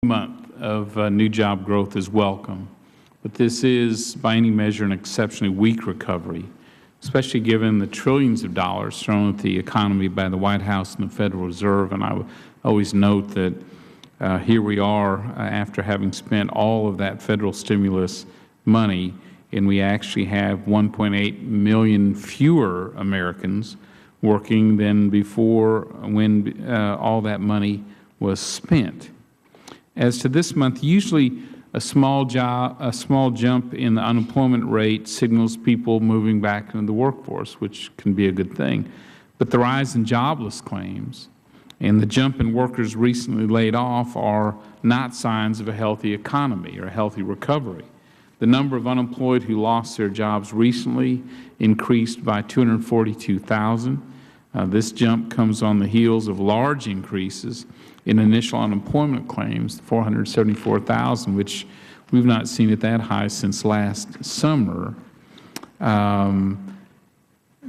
month of new job growth is welcome, but this is by any measure an exceptionally weak recovery, especially given the trillions of dollars thrown at the economy by the White House and the Federal Reserve. And I would always note that here we are after having spent all of that Federal stimulus money, and we actually have 1.8 million fewer Americans working than before when all that money was spent. As to this month, usually a small jump in the unemployment rate signals people moving back into the workforce, which can be a good thing. But the rise in jobless claims and the jump in workers recently laid off are not signs of a healthy economy or a healthy recovery. The number of unemployed who lost their jobs recently increased by 242,000. This jump comes on the heels of large increases in initial unemployment claims, 474,000, which we've not seen at that high since last summer.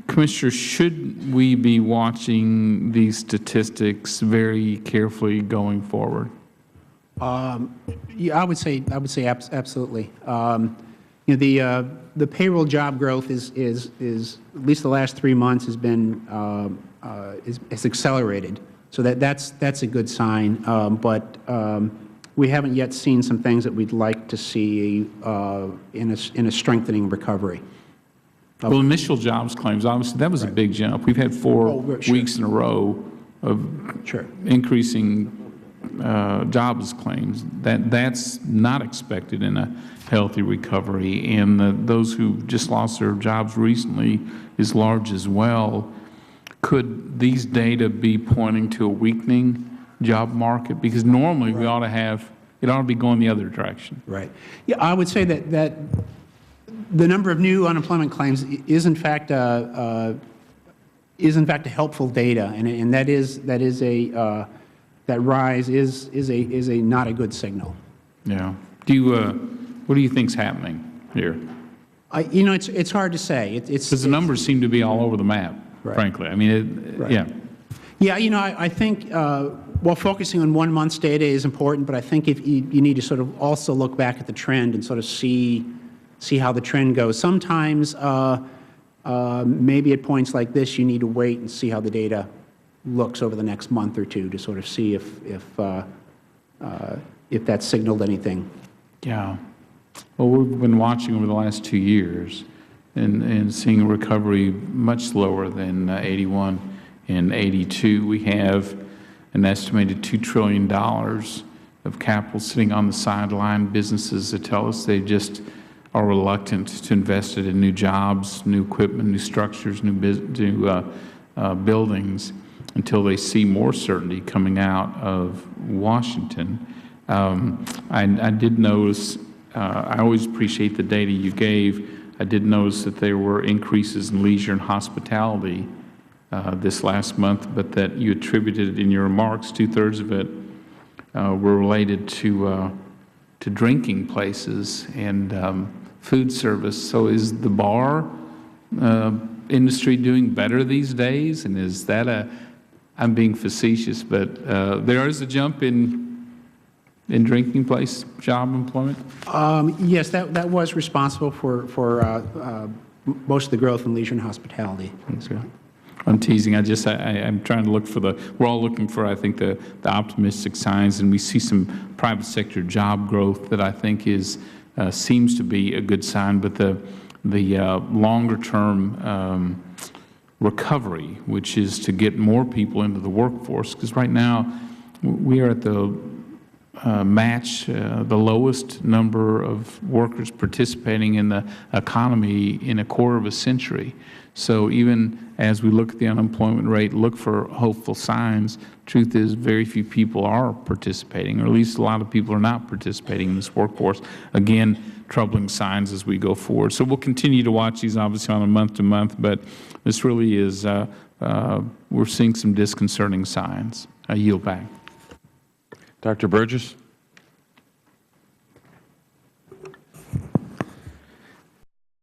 Commissioner, should we be watching these statistics very carefully going forward? Yeah, I would say absolutely. The payroll job growth is at least the last 3 months has been has accelerated. So that's a good sign. But we haven't yet seen some things that we'd like to see in a strengthening recovery. Well, initial jobs claims, obviously, that was a big jump. We've had 4 weeks in a row of increasing jobless claims. That's not expected in a healthy recovery, and those who just lost their jobs recently is large as well. Could these data be pointing to a weakening job market? Because normally we ought to have, it ought to be going the other direction. Right. Yeah, I would say that the number of new unemployment claims is in fact a helpful data, and that rise is not a good signal. Yeah. What do you think's happening here? You know, it's hard to say. Because the numbers seem to be all over the map. Right. Frankly, I mean, yeah. Yeah, you know, I think while focusing on 1 month's data is important, but I think if you need to sort of also look back at the trend and sort of see how the trend goes. Sometimes, maybe at points like this, you need to wait and see how the data looks over the next month or two to sort of see if that signaled anything. Yeah. Well, we've been watching over the last 2 years and seeing a recovery much slower than 81 and 82. We have an estimated $2 trillion of capital sitting on the sideline. Businesses that tell us they just are reluctant to invest it in new jobs, new equipment, new structures, new buildings until they see more certainty coming out of Washington. I did notice, I always appreciate the data you gave. I did notice that there were increases in leisure and hospitality this last month, but that you attributed in your remarks, 2/3 of it were related to drinking places and food service. So is the bar industry doing better these days? And is that I'm being facetious, but there is a jump in drinking place job employment? Yes, that was responsible for most of the growth in leisure and hospitality. Okay. I'm teasing. I'm trying to look for we're all looking for, I think, the optimistic signs, and we see some private sector job growth that I think seems to be a good sign, but the longer term recovery, which is to get more people into the workforce, because right now we are at the the lowest number of workers participating in the economy in a quarter of a century. So even as we look at the unemployment rate, look for hopeful signs, truth is very few people are participating, or at least a lot of people are not participating in this workforce. Again, troubling signs as we go forward. So we'll continue to watch these obviously on a month-to-month, but this really is, we're seeing some disconcerting signs. I yield back. Dr. Burgess.